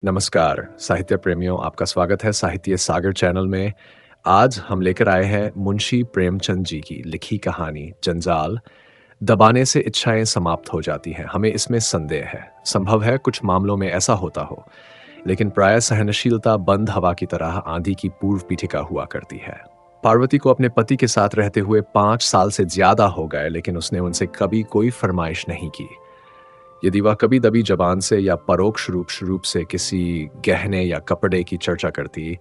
नमस्कार साहित्य प्रेमियों, आपका स्वागत है साहित्य सागर चैनल में। आज हम लेकर आए हैं मुंशी प्रेमचंद जी की लिखी कहानी जंजाल। दबाने से इच्छाएं समाप्त हो जाती हैं, हमें इसमें संदेह है। संभव है कुछ मामलों में ऐसा होता हो, लेकिन प्राय सहनशीलता बंद हवा की तरह आंधी की पूर्व पीठिका हुआ करती है। पार्वती को अपने पति के साथ रहते हुए 5 साल से ज्यादा हो गए, लेकिन उसने उनसे कभी कोई फरमाइश नहीं की। यदि वह कभी दबी जबान से या परोक्ष रूप से किसी गहने या कपड़े की चर्चा करती,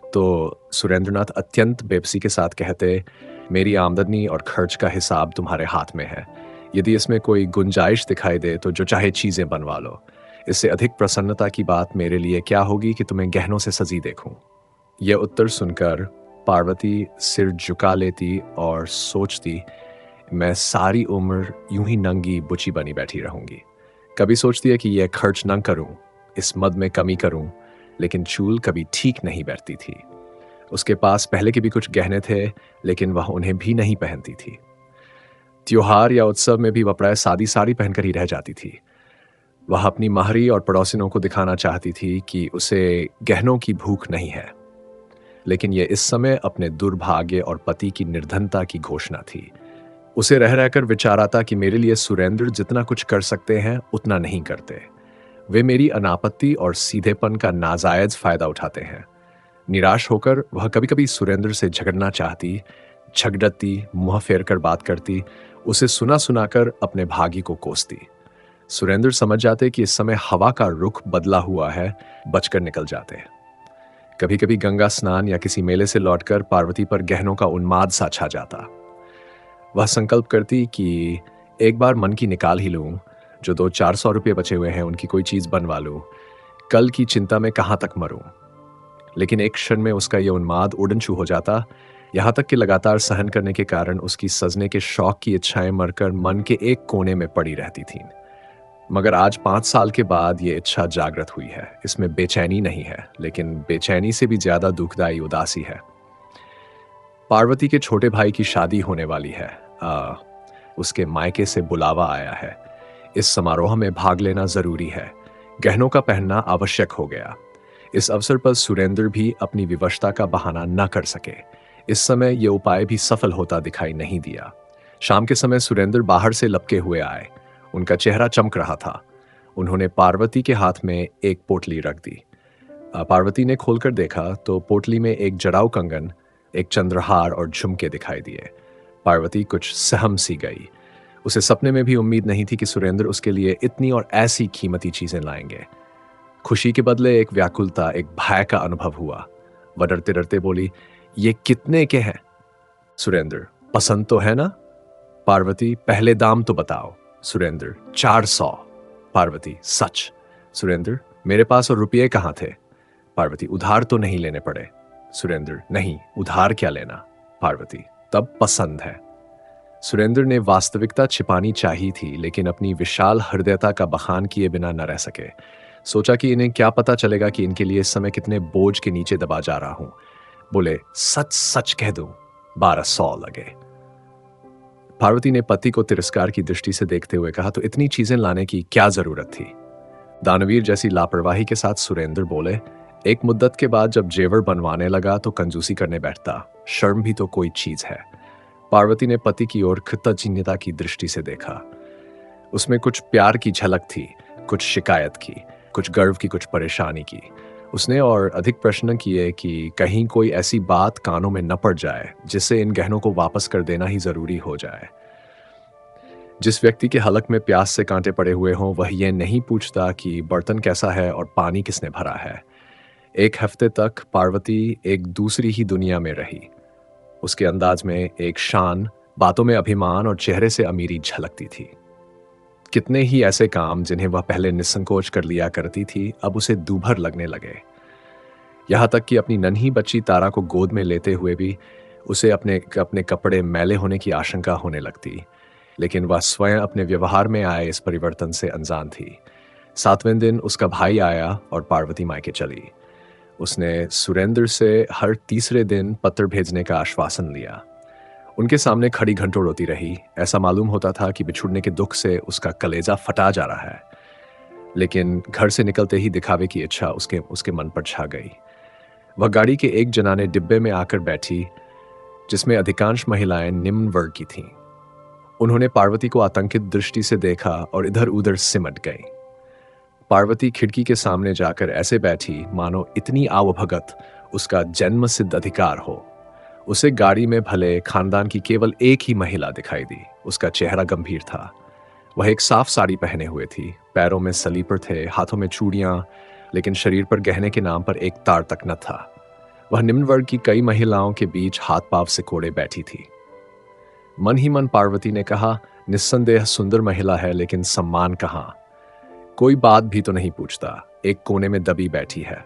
तो सुरेंद्रनाथ अत्यंत बेबसी के साथ कहते, मेरी आमदनी और खर्च का हिसाब तुम्हारे हाथ में है। यदि इसमें कोई गुंजाइश दिखाई दे तो जो चाहे चीजें बनवा लो। इससे अधिक प्रसन्नता की बात मेरे लिए क्या होगी कि तुम्हें गहनों से सजी देखूं। यह उत्तर सुनकर पार्वती सिर झुका लेती और सोचती, मैं सारी उम्र यूं ही नंगी बुची बनी बैठी रहूंगी। कभी सोचती है कि यह खर्च न करूं, इस मद में कमी करूं, लेकिन चूल कभी ठीक नहीं बैठती थी। उसके पास पहले के भी कुछ गहने थे, लेकिन वह उन्हें भी नहीं पहनती थी। त्योहार या उत्सव में भी वह प्राय सादी साड़ी पहनकर ही रह जाती थी। वह अपनी महरी और पड़ोसिनों को दिखाना चाहती थी कि उसे गहनों की भूख नहीं है, लेकिन यह इस समय अपने दुर्भाग्य और पति की निर्धनता की घोषणा थी। उसे रह रहकर विचार आता कि मेरे लिए सुरेंद्र जितना कुछ कर सकते हैं उतना नहीं करते। वे मेरी अनापत्ति और सीधेपन का नाजायज फायदा उठाते हैं। निराश होकर वह कभी कभी सुरेंद्र से झगड़ना चाहती, झगड़ती, मुंह फेर कर बात करती, उसे सुना सुनाकर अपने भागी को कोसती। सुरेंद्र समझ जाते कि इस समय हवा का रुख बदला हुआ है, बचकर निकल जाते। कभी कभी गंगा स्नान या किसी मेले से लौटकर पार्वती पर गहनों का उन्माद सा छा जाता। वह संकल्प करती कि एक बार मन की निकाल ही लूं, जो 200-400 रुपये बचे हुए हैं उनकी कोई चीज बनवा लूं, कल की चिंता में कहां तक मरूं। लेकिन एक क्षण में उसका यह उन्माद उड़नछू हो जाता, यहां तक कि लगातार सहन करने के कारण उसकी सजने के शौक की इच्छाएं मरकर मन के एक कोने में पड़ी रहती थीं। मगर आज 5 साल के बाद यह इच्छा जागृत हुई है। इसमें बेचैनी नहीं है, लेकिन बेचैनी से भी ज्यादा दुखदायी उदासी है। पार्वती के छोटे भाई की शादी होने वाली है। उसके मायके से बुलावा आया है। इस समारोह में भाग लेना जरूरी है। गहनों का पहनना आवश्यक हो गया। इस अवसर पर सुरेंद्र भी अपनी विवशता का बहाना न कर सके। इस समय यह उपाय भी सफल होता दिखाई नहीं दिया। शाम के समय सुरेंद्र बाहर से लपके हुए आए। उनका चेहरा चमक रहा था। उन्होंने पार्वती के हाथ में एक पोटली रख दी। पार्वती ने खोलकर देखा तो पोटली में एक जड़ाऊ कंगन, एक चंद्रहार और झुमके दिखाई दिए। पार्वती कुछ सहम सी गई। उसे सपने में भी उम्मीद नहीं थी कि सुरेंद्र उसके लिए इतनी और ऐसी कीमती चीजें लाएंगे। खुशी के बदले एक व्याकुलता, एक भय का अनुभव हुआ। वह डरते डरते बोली, ये कितने के हैं? सुरेंद्र, पसंद तो है ना? पार्वती, पहले दाम तो बताओ। सुरेंद्र, 400। पार्वती, सच? सुरेंद्र, मेरे पास और रुपये कहाँ थे? पार्वती, उधार तो नहीं लेने पड़े। सुरेंद्र, नहीं, उधार क्या लेना। पार्वती, तब पसंद है। सुरेंद्र ने वास्तविकता छिपानी चाहिए थी, लेकिन अपनी विशाल हृदयता का बखान किए बिना न रह सके। सोचा कि इन्हें क्या पता चलेगा कि इनके लिए इस समय कितने बोझ के नीचे दबा जा रहा हूं। बोले, सच सच कह दूं, 1200 लगे। पार्वती ने पति को तिरस्कार की दृष्टि से देखते हुए कहा, तो इतनी चीजें लाने की क्या जरूरत थी? दानवीर जैसी लापरवाही के साथ सुरेंद्र बोले, एक मुद्दत के बाद जब जेवर बनवाने लगा तो कंजूसी करने बैठता। शर्म भी तो कोई चीज है। पार्वती ने पति की ओर कृतज्ञता की दृष्टि से देखा। उसमें कुछ प्यार की झलक थी, कुछ शिकायत की, कुछ गर्व की, कुछ परेशानी की। उसने और अधिक प्रश्न किए कि कहीं कोई ऐसी बात कानों में न पड़ जाए जिससे इन गहनों को वापस कर देना ही जरूरी हो जाए। जिस व्यक्ति के हलक में प्यास से कांटे पड़े हुए हों, वह यह नहीं पूछता कि बर्तन कैसा है और पानी किसने भरा है। एक हफ्ते तक पार्वती एक दूसरी ही दुनिया में रही। उसके अंदाज में एक शान, बातों में अभिमान और चेहरे से अमीरी झलकती थी। कितने ही ऐसे काम जिन्हें वह पहले निसंकोच कर लिया करती थी, अब उसे दूभर लगने लगे। यहां तक कि अपनी नन्ही बच्ची तारा को गोद में लेते हुए भी उसे अपने अपने कपड़े मैले होने की आशंका होने लगती। लेकिन वह स्वयं अपने व्यवहार में आए इस परिवर्तन से अनजान थी। 7वें दिन उसका भाई आया और पार्वती मायके चली। उसने सुरेंद्र से हर तीसरे दिन पत्र भेजने का आश्वासन लिया। उनके सामने खड़ी घंटों रोती रही। ऐसा मालूम होता था कि बिछुड़ने के दुख से उसका कलेजा फटा जा रहा है। लेकिन घर से निकलते ही दिखावे की इच्छा उसके उसके मन पर छा गई। वह गाड़ी के एक जनाने डिब्बे में आकर बैठी, जिसमें अधिकांश महिलाएं निम्न वर्ग की थीं। उन्होंने पार्वती को आतंकित दृष्टि से देखा और इधर-उधर सिमट गईं। पार्वती खिड़की के सामने जाकर ऐसे बैठी मानो इतनी आवभगत उसका जन्मसिद्ध अधिकार हो। उसे गाड़ी में भले खानदान की केवल एक ही महिला दिखाई दी। उसका चेहरा गंभीर था। वह एक साफ साड़ी पहने हुए थी, पैरों में सलीपर थे, हाथों में चूड़ियां, लेकिन शरीर पर गहने के नाम पर एक तार तक न था। वह निम्न वर्ग की कई महिलाओं के बीच हाथ पांव सिकोड़े बैठी थी। मन ही मन पार्वती ने कहा, निस्संदेह सुंदर महिला है, लेकिन सम्मान कहाँ? कोई बात भी तो नहीं पूछता, एक कोने में दबी बैठी है।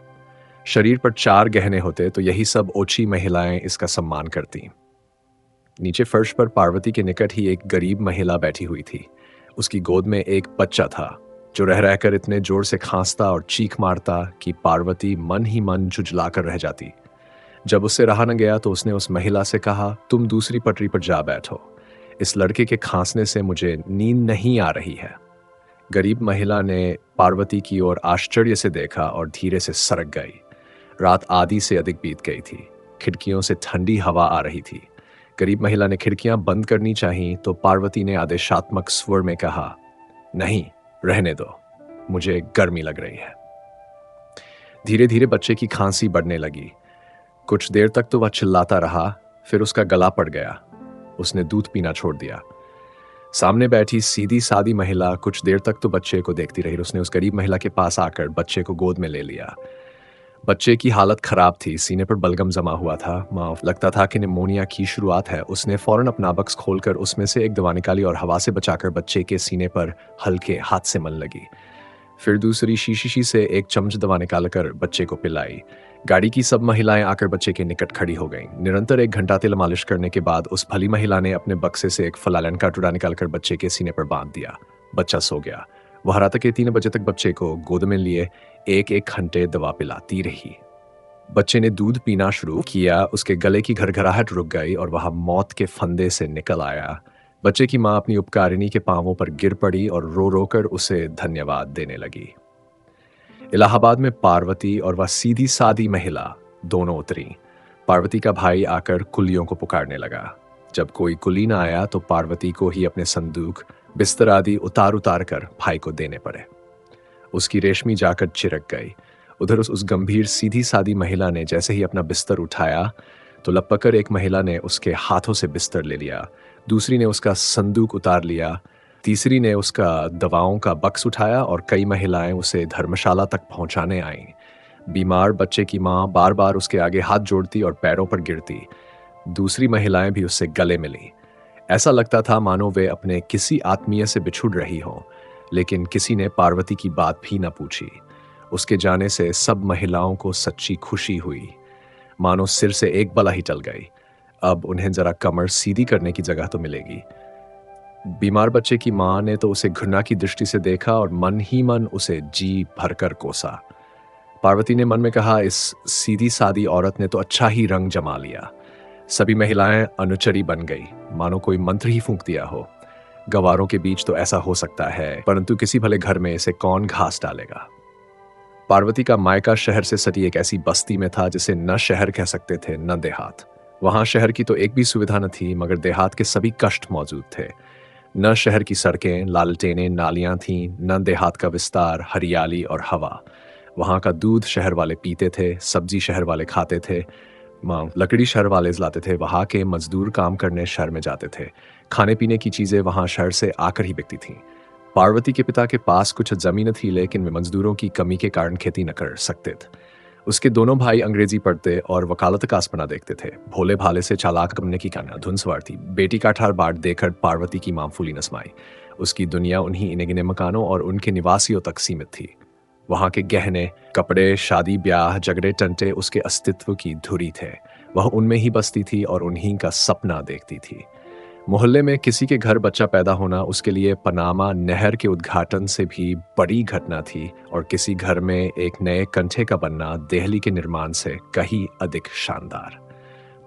शरीर पर 4 गहने होते तो यही सब ओछी महिलाएं इसका सम्मान करती। नीचे फर्श पर पार्वती के निकट ही एक गरीब महिला बैठी हुई थी। उसकी गोद में एक बच्चा था, जो रह रहकर इतने जोर से खांसता और चीख मारता कि पार्वती मन ही मन झुंझलाकर रह जाती। जब उससे रहा न गया तो उसने उस महिला से कहा, तुम दूसरी पटरी पर जा बैठो। इस लड़के के खांसने से मुझे नींद नहीं आ रही है। गरीब महिला ने पार्वती की ओर आश्चर्य से देखा और धीरे से सरक गई। रात आधी से अधिक बीत गई थी। खिड़कियों से ठंडी हवा आ रही थी। गरीब महिला ने खिड़कियां बंद करनी चाही तो पार्वती ने आदेशात्मक स्वर में कहा, नहीं, रहने दो, मुझे गर्मी लग रही है। धीरे धीरे बच्चे की खांसी बढ़ने लगी। कुछ देर तक तो वह चिल्लाता रहा, फिर उसका गला पड़ गया। उसने दूध पीना छोड़ दिया। सामने बैठी सीधी सादी महिला कुछ देर तक तो बच्चे को देखती रही। उसने उस गरीब महिला के पास आकर बच्चे को गोद में ले लिया। बच्चे की हालत खराब थी, सीने पर बलगम जमा हुआ था, माफ लगता था कि निमोनिया की शुरुआत है। उसने फौरन अपना बक्स खोलकर उसमें से एक दवा निकाली और हवा से बचाकर बच्चे के सीने पर हल्के हाथ से मल लगी। फिर दूसरी शीशी से एक चम्मच दवा निकालकर बच्चे को पिलाई। गाड़ी की सब महिलाएं आकर बच्चे के निकट खड़ी हो गईं। निरंतर 1 घंटा तेल मालिश करने के बाद उस भली महिला ने अपने बक्से से एक फलालन का टुकड़ा निकालकर बच्चे के सीने पर बांध दिया। बच्चा सो गया। वह रात के 3 बजे तक बच्चे को गोद में लिए 1-1 घंटे दवा पिलाती रही। बच्चे ने दूध पीना शुरू किया। उसके गले की घरघराहट रुक गई और वह मौत के फंदे से निकल आया। बच्चे की मां अपनी उपकारिणी के पांवों पर गिर पड़ी और रो रोकर उसे धन्यवाद देने लगी। इलाहाबाद में पार्वती और वह सीधी सादी महिला दोनों उतरी। पार्वती का भाई आकर कुलियों को पुकारने लगा। जब कोई कुली न आया तो पार्वती को ही अपने संदूक, बिस्तर आदि उतार कर भाई को देने पड़े। उसकी रेशमी जाकर चिरक गई। उधर उस गंभीर सीधी सादी महिला ने जैसे ही अपना बिस्तर उठाया तो लपकर एक महिला ने उसके हाथों से बिस्तर ले लिया, दूसरी ने उसका संदूक उतार लिया, तीसरी ने उसका दवाओं का बक्स उठाया और कई महिलाएं उसे धर्मशाला तक पहुंचाने आईं। बीमार बच्चे की मां बार बार उसके आगे हाथ जोड़ती और पैरों पर गिरती। दूसरी महिलाएं भी उससे गले मिली। ऐसा लगता था मानो वे अपने किसी आत्मीय से बिछुड़ रही हों, लेकिन किसी ने पार्वती की बात भी न पूछी। उसके जाने से सब महिलाओं को सच्ची खुशी हुई, मानो सिर से एक बला ही टल गई। अब उन्हें जरा कमर सीधी करने की जगह तो मिलेगी। बीमार बच्चे की मां ने तो उसे घृणा की दृष्टि से देखा और मन ही मन उसे जी भरकर कोसा। पार्वती ने मन में कहा, इस सीधी सादी औरत ने तो अच्छा ही रंग जमा लिया। सभी महिलाएं अनुचरी बन गई, मानो कोई मंत्र ही फूंक दिया हो। गवारों के बीच तो ऐसा हो सकता है, परंतु किसी भले घर में इसे कौन घास डालेगा। पार्वती का मायका शहर से सटी एक ऐसी बस्ती में था जिसे न शहर कह सकते थे न देहात। वहां शहर की तो एक भी सुविधा न थी, मगर देहात के सभी कष्ट मौजूद थे। न शहर की सड़कें, लालटेनें, नालियां थीं, न देहात का विस्तार, हरियाली और हवा। वहां का दूध शहर वाले पीते थे, सब्जी शहर वाले खाते थे, लकड़ी शहर वाले लाते थे। वहां के मजदूर काम करने शहर में जाते थे। खाने पीने की चीजें वहां शहर से आकर ही बिकती थीं। पार्वती के पिता के पास कुछ जमीन थी, लेकिन वे मजदूरों की कमी के कारण खेती न कर सकते थे। उसके दोनों भाई अंग्रेजी पढ़ते और वकालत का आसपना देखते थे। भोले भाले से चालाक बनने की कान्हा धुन सवार थी। बेटी का ठार बाट देखकर पार्वती की मां फूली न समाई। उसकी दुनिया उन्हीं इने गिने मकानों और उनके निवासियों तक सीमित थी। वहां के गहने, कपड़े, शादी ब्याह, झगड़े टंटे उसके अस्तित्व की धुरी थे। वह उनमें ही बसती थी और उन्हीं का सपना देखती थी। मोहल्ले में किसी के घर बच्चा पैदा होना उसके लिए पनामा नहर के उद्घाटन से भी बड़ी घटना थी, और किसी घर में एक नए कंठे का बनना देहली के निर्माण से कहीं अधिक शानदार।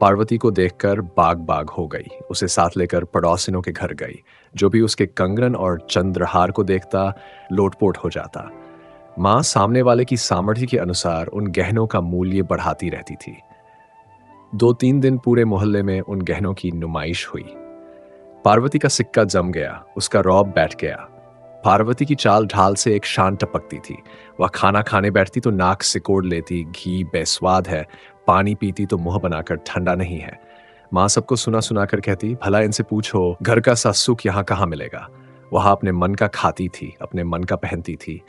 पार्वती को देखकर बाग बाग हो गई। उसे साथ लेकर पड़ोसिनों के घर गई। जो भी उसके कंगन और चंद्रहार को देखता लोटपोट हो जाता। माँ सामने वाले की सामर्थ्य के अनुसार उन गहनों का मूल्य बढ़ाती रहती थी। 2-3 दिन पूरे मोहल्ले में उन गहनों की नुमाइश हुई। पार्वती का सिक्का जम गया, उसका रौब बैठ गया। पार्वती की चाल ढाल से एक शान टपकती थी। वह खाना खाने बैठती तो नाक सिकोड़ लेती, घी बेस्वाद है, पानी पीती तो मुंह बनाकर ठंडा नहीं है। माँ सबको सुना सुना कर कहती, भला इनसे पूछो घर का सा सुख यहाँ कहाँ मिलेगा। वहां अपने मन का खाती थी, अपने मन का पहनती थी।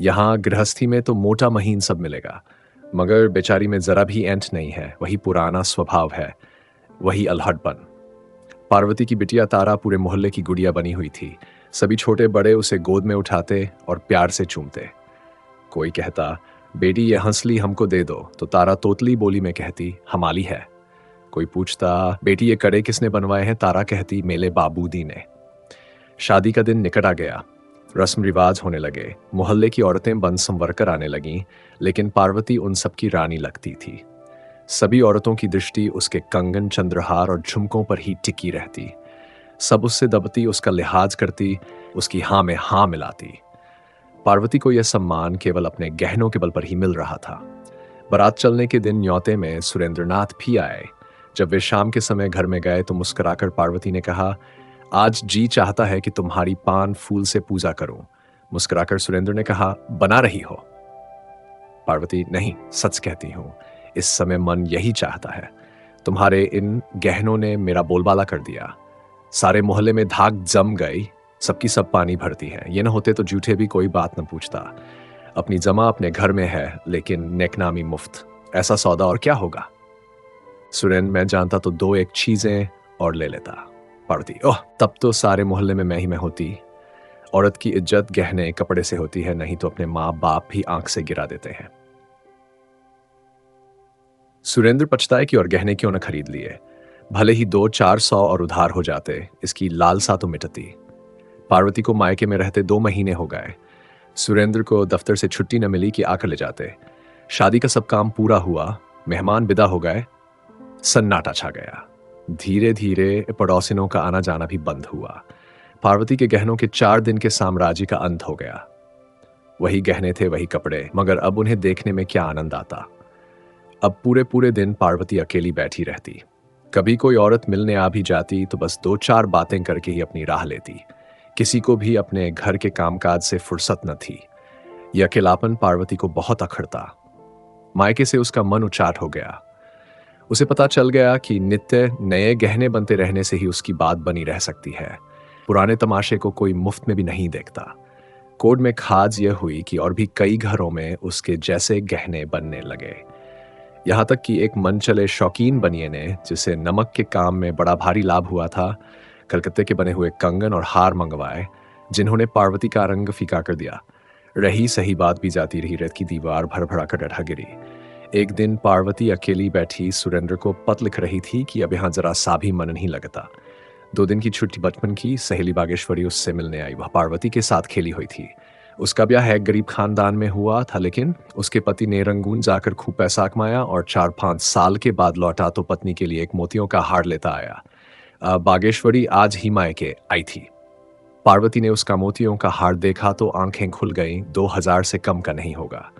यहाँ गृहस्थी में तो मोटा महीन सब मिलेगा, मगर बेचारी में जरा भी एंट नहीं है। वही पुराना स्वभाव है, वही अल्हड़पन। पार्वती की बिटिया तारा पूरे मोहल्ले की गुड़िया बनी हुई थी। सभी छोटे बड़े उसे गोद में उठाते और प्यार से चूमते। कोई कहता, बेटी ये हंसली हमको दे दो, तो तारा तोतली बोली में कहती, हमाली है। कोई पूछता, बेटी ये कड़े किसने बनवाए हैं? तारा कहती, मेले बाबूदी ने। शादी का दिन निकट आ गया। रस्म रिवाज होने लगे। मोहल्ले की औरतें बन संवर कर आने लगीं, लेकिन पार्वती उन सबकी रानी लगती थी। सभी औरतों की दृष्टि उसके कंगन, चंद्रहार और झुमकों पर ही टिकी रहती। सब उससे दबती, उसका लिहाज करती, उसकी हाँ में हाँ मिलाती। पार्वती को यह सम्मान केवल अपने गहनों के बल पर ही मिल रहा था। बारात चलने के दिन न्योते में सुरेंद्रनाथ भी आए। जब वे शाम के समय घर में गए तो मुस्कुराकर पार्वती ने कहा, आज जी चाहता है कि तुम्हारी पान फूल से पूजा करूं। मुस्कुराकर सुरेंद्र ने कहा, बना रही हो? पार्वती, नहीं, सच कहती हूं, इस समय मन यही चाहता है। तुम्हारे इन गहनों ने मेरा बोलबाला कर दिया। सारे मोहल्ले में धाक जम गई, सबकी सब पानी भरती है। ये न होते तो जूठे भी कोई बात न पूछता। अपनी जमा अपने घर में है, लेकिन नेकनामी मुफ्त। ऐसा सौदा और क्या होगा? सुरेंद्र, मैं जानता तो 2-1 चीजें और ले लेता। पार्वती, ओह, तब तो सारे मोहल्ले में मैं ही मैं होती। औरत की इज्जत गहने कपड़े से होती है, नहीं तो अपने माँ बाप भी आंख से गिरा देते हैं। सुरेंद्र पछताए कि और गहने क्यों न खरीद लिए। भले ही 200-400 और उधार हो जाते, इसकी लालसा तो मिटती। पार्वती को मायके में रहते 2 महीने हो गए। सुरेंद्र को दफ्तर से छुट्टी न मिली कि आकर ले जाते। शादी का सब काम पूरा हुआ, मेहमान विदा हो गए, सन्नाटा छा गया। धीरे धीरे पड़ोसिनों का आना जाना भी बंद हुआ। पार्वती के गहनों के 4 दिन के साम्राज्य का अंत हो गया। वही गहने थे, वही कपड़े, मगर अब उन्हें देखने में क्या आनंद आता। अब पूरे पूरे दिन पार्वती अकेली बैठी रहती। कभी कोई औरत मिलने आ भी जाती तो बस 2-4 बातें करके ही अपनी राह लेती। किसी को भी अपने घर के कामकाज से फुर्सत न थी। यह अकेलापन पार्वती को बहुत अखरता। मायके से उसका मन उचाट हो गया। उसे पता चल गया कि नित्य नए गहने बनते रहने से ही उसकी बात बनी रह सकती है। पुराने तमाशे को कोई मुफ्त में भी नहीं देखता। कोड में खाज यह हुई कि और भी कई घरों में उसके जैसे गहने बनने लगे। यहाँ तक कि एक मन चले शौकीन बनिए ने, जिसे नमक के काम में बड़ा भारी लाभ हुआ था, कलकत्ते के बने हुए कंगन और हार मंगवाए, जिन्होंने पार्वती का रंग फीका कर दिया। रही सही बात भी जाती रही, रेत की दीवार भर भरा कर डढ़ा गिरी। एक दिन पार्वती अकेली बैठी सुरेंद्र को पत्र लिख रही थी कि अब यहाँ जरा सा भी मन नहीं लगता। 2 दिन की छुट्टी बचपन की, सहेली बागेश्वरी उससे मिलने आई। वह पार्वती के साथ खेली हुई थी। उसका ब्याह एक गरीब खानदान में हुआ था, लेकिन उसके पति ने रंगून जाकर खूब पैसा कमाया और 4-5 साल के बाद लौटा तो पत्नी के लिए एक मोतियों का हार लेता आया। बागेश्वरी आज ही मायके आई थी। पार्वती ने उसका मोतियों का हार देखा तो आंखें खुल गईं। 2000 से कम का नहीं होगा।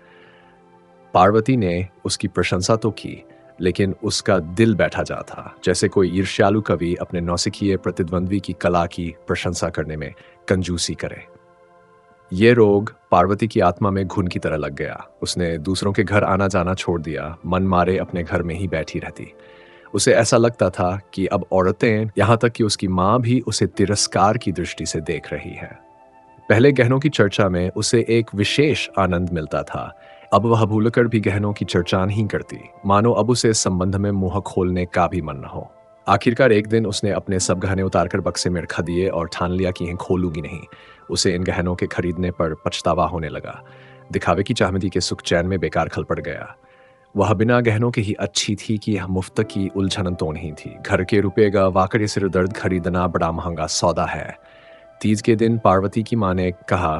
पार्वती ने उसकी प्रशंसा तो की, लेकिन उसका दिल बैठा जा था, जैसे कोई ईर्ष्यालु कवि अपने नौसिखिए प्रतिद्वंद्वी की कला की प्रशंसा करने में कंजूसी करे। ये रोग पार्वती की आत्मा में घुन की तरह लग गया। उसने दूसरों के घर आना जाना छोड़ दिया, मन मारे अपने घर में ही बैठी रहती। उसे ऐसा लगता था कि अब औरतें, यहाँ तक कि उसकी माँ भी उसे तिरस्कार की दृष्टि से देख रही है। पहले गहनों की चर्चा में उसे एक विशेष आनंद मिलता था। अब वह भूलकर भी गहनों की चर्चा नहीं करती, मानो अब उसे इस संबंध में मुंह खोलने का भी मन न हो। आखिरकार एक दिन उसने अपने सब गहने उतारकर बक्से में रख दिए और ठान लिया कि इन्हें खोलूंगी नहीं। उसे इन गहनों के खरीदने पर पछतावा होने लगा। दिखावे की चाहमदी के सुख चैन में बेकार खल पड़ गया। वह बिना गहनों के ही अच्छी थी कि यह मुफ्त की उलझन तो नहीं थी। घर के रुपये का वाकई सिर दर्द खरीदना बड़ा महंगा सौदा है। तीज के दिन पार्वती की माँ ने कहा,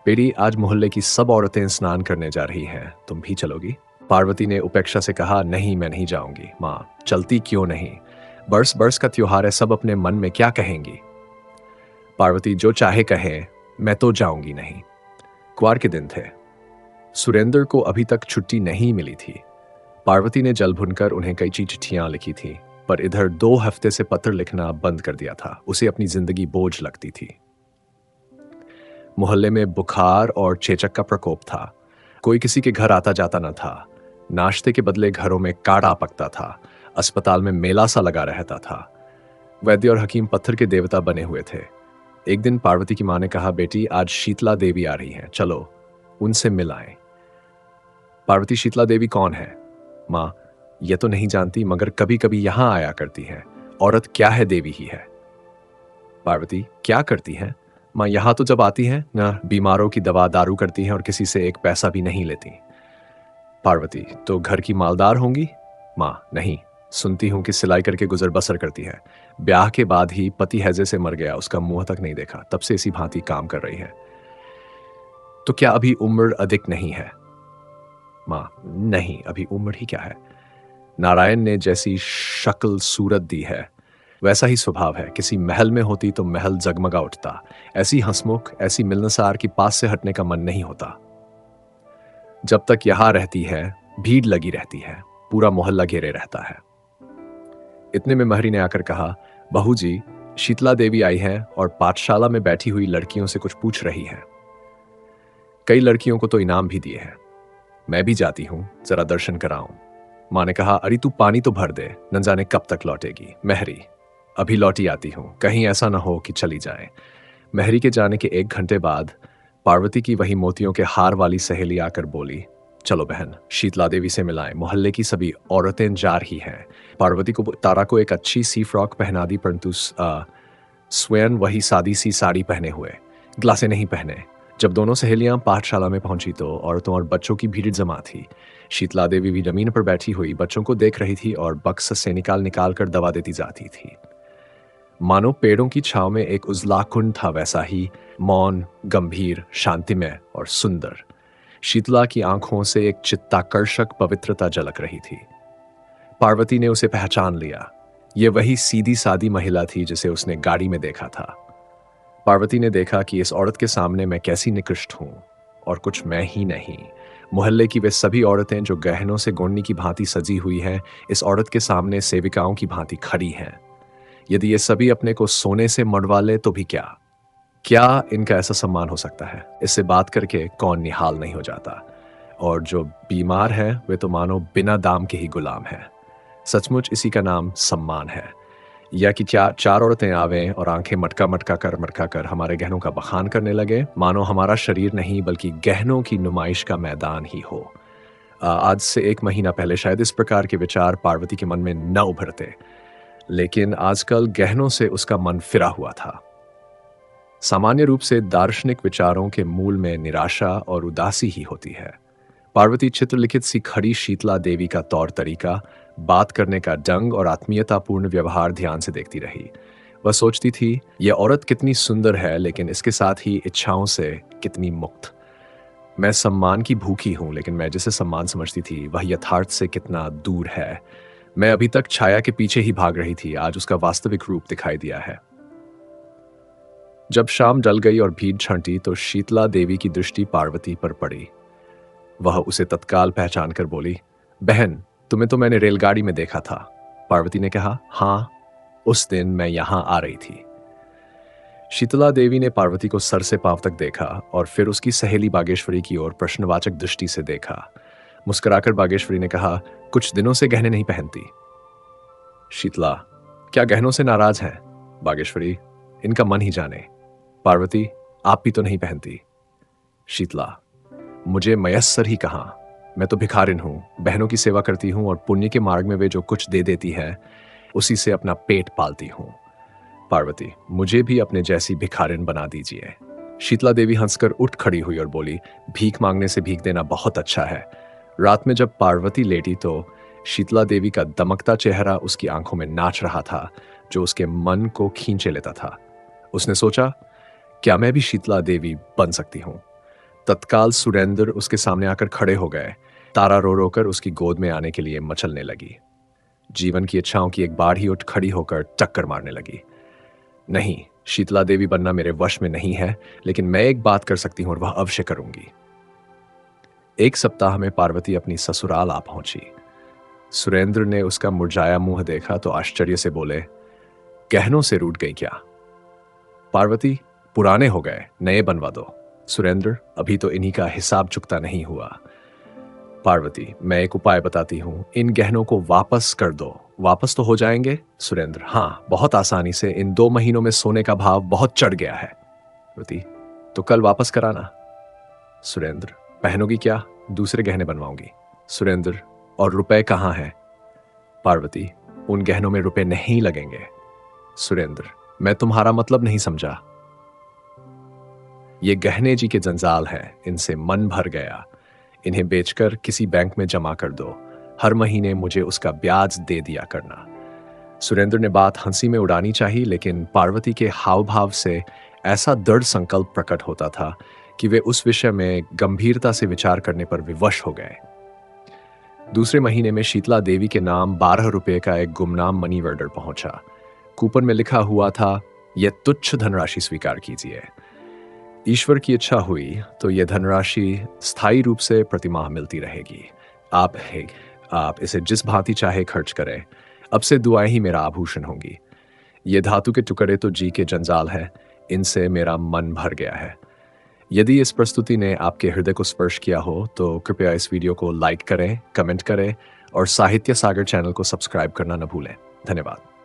बेटी आज मोहल्ले की सब औरतें स्नान करने जा रही हैं, तुम भी चलोगी? पार्वती ने उपेक्षा से कहा, नहीं, मैं नहीं जाऊंगी। माँ, चलती क्यों नहीं? बरस बरस का त्योहार है, सब अपने मन में क्या कहेंगी? पार्वती, जो चाहे कहें, मैं तो जाऊंगी नहीं। कुंवार के दिन थे। सुरेंद्र को अभी तक छुट्टी नहीं मिली थी। पार्वती ने जल भुनकर उन्हें कई चिट्ठियां लिखी थी, पर इधर 2 हफ्ते से पत्र लिखना बंद कर दिया था। उसे अपनी जिंदगी बोझ लगती थी। मोहल्ले में बुखार और चेचक का प्रकोप था। कोई किसी के घर आता जाता न था। नाश्ते के बदले घरों में काढ़ा पकता था। अस्पताल में मेला सा लगा रहता था। वैद्य और हकीम पत्थर के देवता बने हुए थे। एक दिन पार्वती की मां ने कहा, बेटी आज शीतला देवी आ रही हैं, चलो उनसे मिल आए। पार्वती, शीतला देवी कौन है? मां, ये तो नहीं जानती, मगर कभी कभी यहां आया करती है। औरत क्या है, देवी ही है। पार्वती, क्या करती हैं? मां, यहां तो जब आती हैं ना बीमारों की दवा दारू करती हैं और किसी से एक पैसा भी नहीं लेती। पार्वती, तो घर की मालदार होंगी? मां, नहीं, सुनती हूं कि सिलाई करके गुजर बसर करती है। ब्याह के बाद ही पति हैजे से मर गया, उसका मुंह तक नहीं देखा, तब से इसी भांति काम कर रही है। तो क्या अभी उम्र अधिक नहीं है? मां, नहीं, अभी उम्र ही क्या है। नारायण ने जैसी शक्ल सूरत दी है वैसा ही स्वभाव है। किसी महल में होती तो महल जगमगा उठता। ऐसी हंसमुख, ऐसी मिलनसार की पास से हटने का मन नहीं होता। जब तक यहां रहती है भीड़ लगी रहती है, पूरा मोहल्ला घेरे रहता है। इतने में महरी ने आकर कहा, बहू जी, शीतला देवी आई है और पाठशाला में बैठी हुई लड़कियों से कुछ पूछ रही है। कई लड़कियों को तो इनाम भी दिए हैं। मैं भी जाती हूं, जरा दर्शन कराऊं। मां ने कहा, अरे तू पानी तो भर दे, न जाने कब तक लौटेगी। महरी, अभी लौटी आती हूं, कहीं ऐसा ना हो कि चली जाए। महरी के जाने के 1 घंटे बाद पार्वती की वही मोतियों के हार वाली सहेली आकर बोली, चलो बहन, शीतला देवी से मिलाएं। मोहल्ले की सभी औरतें जा रही हैं। पार्वती को तारा को एक अच्छी सी फ्रॉक पहना दी, परंतु स्वयं वही सादी सी साड़ी पहने हुए, ग्लासे नहीं पहने। जब दोनों सहेलियां पाठशाला में पहुंची तो औरतों और बच्चों की भीड़ जमा थी। शीतला देवी भी जमीन पर बैठी हुई बच्चों को देख रही थी और बक्स से निकाल निकाल कर दवा देती जाती थी। मानो पेड़ों की छांव में एक उजला कुंड था, वैसा ही मौन, गंभीर, शांतिमय और सुंदर। शीतला की आंखों से एक चित्ताकर्षक पवित्रता झलक रही थी। पार्वती ने उसे पहचान लिया। ये वही सीधी सादी महिला थी जिसे उसने गाड़ी में देखा था। पार्वती ने देखा कि इस औरत के सामने मैं कैसी निकृष्ट हूं, और कुछ मैं ही नहीं, मोहल्ले की वे सभी औरतें जो गहनों से गोंडनी की भांति सजी हुई हैं, इस औरत के सामने सेविकाओं की भांति खड़ी हैं। यदि ये सभी अपने को सोने से मढ़वा ले तो भी क्या क्या इनका ऐसा सम्मान हो सकता है? इससे बात करके कौन निहाल नहीं हो जाता। और जो बीमार है वे तो मानो बिना दाम के ही गुलाम है। सचमुच इसी का नाम सम्मान है। या कि क्या 4 औरतें आवें और आंखें मटका कर हमारे गहनों का बखान करने लगे, मानो हमारा शरीर नहीं बल्कि गहनों की नुमाइश का मैदान ही हो। आज से 1 महीना पहले शायद इस प्रकार के विचार पार्वती के मन में न उभरते, लेकिन आजकल गहनों से उसका मन फिरा हुआ था। सामान्य रूप से दार्शनिक विचारों के मूल में निराशा और उदासी ही होती है। पार्वती चित्रलिखित सी खड़ी शीतला देवी का तौर तरीका, बात करने का ढंग और आत्मीयतापूर्ण व्यवहार ध्यान से देखती रही। वह सोचती थी, यह औरत कितनी सुंदर है, लेकिन इसके साथ ही इच्छाओं से कितनी मुक्त। मैं सम्मान की भूखी हूं, लेकिन मैं जिसे सम्मान समझती थी वह यथार्थ से कितना दूर है। मैं अभी तक छाया के पीछे ही भाग रही थी, आज उसका वास्तविक रूप दिखाई दिया है। जब शाम ढल गई और भीड़ छंटी तो शीतला देवी की दृष्टि पार्वती पर पड़ी। वह उसे तत्काल पहचान कर बोली, बहन, तुम्हें तो मैंने रेलगाड़ी में देखा था। पार्वती ने कहा, हाँ, उस दिन मैं यहां आ रही थी। शीतला देवी ने पार्वती को सर से पांव तक देखा और फिर उसकी सहेली बागेश्वरी की ओर प्रश्नवाचक दृष्टि से देखा। मुस्कुराकर बागेश्वरी ने कहा, कुछ दिनों से गहने नहीं पहनती। शीतला, क्या गहनों से नाराज हैं? बागेश्वरी, इनका मन ही जाने। पार्वती, आप भी तो नहीं पहनती। शीतला, मुझे मयस्सर ही कहां, मैं तो भिखारिन हूं, बहनों की सेवा करती हूं और पुण्य के मार्ग में वे जो कुछ दे देती है उसी से अपना पेट पालती हूं। पार्वती, मुझे भी अपने जैसी भिखारिन बना दीजिए। शीतला देवी हंसकर उठ खड़ी हुई और बोली, भीख मांगने से भीख देना बहुत अच्छा है। रात में जब पार्वती लेटी तो शीतला देवी का दमकता चेहरा उसकी आंखों में नाच रहा था, जो उसके मन को खींचे लेता था। उसने सोचा, क्या मैं भी शीतला देवी बन सकती हूं? तत्काल सुरेंद्र उसके सामने आकर खड़े हो गए। तारा रो रो कर उसकी गोद में आने के लिए मचलने लगी। जीवन की इच्छाओं की एक बार ही उठ खड़ी होकर टक्कर मारने लगी। नहीं, शीतला देवी बनना मेरे वश में नहीं है, लेकिन मैं एक बात कर सकती हूं और वह अवश्य करूंगी। एक सप्ताह में पार्वती अपनी ससुराल आ पहुंची। सुरेंद्र ने उसका मुरझाया मुंह देखा तो आश्चर्य से बोले, गहनों से रूठ गई क्या? पार्वती, पुराने हो गए, नए बनवा दो। सुरेंद्र, अभी तो इन्हीं का हिसाब चुकता नहीं हुआ। पार्वती, मैं एक उपाय बताती हूं, इन गहनों को वापस कर दो। वापस तो हो जाएंगे? सुरेंद्र, हाँ, बहुत आसानी से। इन 2 महीनों में सोने का भाव बहुत चढ़ गया है। पार्वती, तो कल वापस कराना। सुरेंद्र, पहनोगी क्या? दूसरे गहने बनवाऊंगी। सुरेंद्र, और रुपए कहाँ हैं? पार्वती, उन गहनों में रुपए नहीं लगेंगे। सुरेंद्र, मैं तुम्हारा मतलब नहीं समझा। ये गहने जी के जंजाल हैं, इनसे मन भर गया। इन्हें बेचकर किसी बैंक में जमा कर दो। हर महीने मुझे उसका ब्याज दे दिया करना। सुरेंद्र ने बात हंसी में उड़ानी चाहिए, लेकिन पार्वती के हाव भाव से ऐसा दृढ़ संकल्प प्रकट होता था कि वे उस विषय में गंभीरता से विचार करने पर विवश हो गए। दूसरे महीने में शीतला देवी के नाम 12 रुपए का एक गुमनाम मनी ऑर्डर पहुंचा। कूपन में लिखा हुआ था, यह तुच्छ धनराशि स्वीकार कीजिए। ईश्वर की इच्छा हुई तो यह धनराशि स्थायी रूप से प्रतिमाह मिलती रहेगी। आप इसे जिस भांति चाहे खर्च करें। अब से दुआएं ही मेरा आभूषण होंगी। ये धातु के टुकड़े तो जी के जंजाल है, इनसे मेरा मन भर गया है। यदि इस प्रस्तुति ने आपके हृदय को स्पर्श किया हो तो कृपया इस वीडियो को लाइक करें, कमेंट करें और साहित्य सागर चैनल को सब्सक्राइब करना न भूलें। धन्यवाद।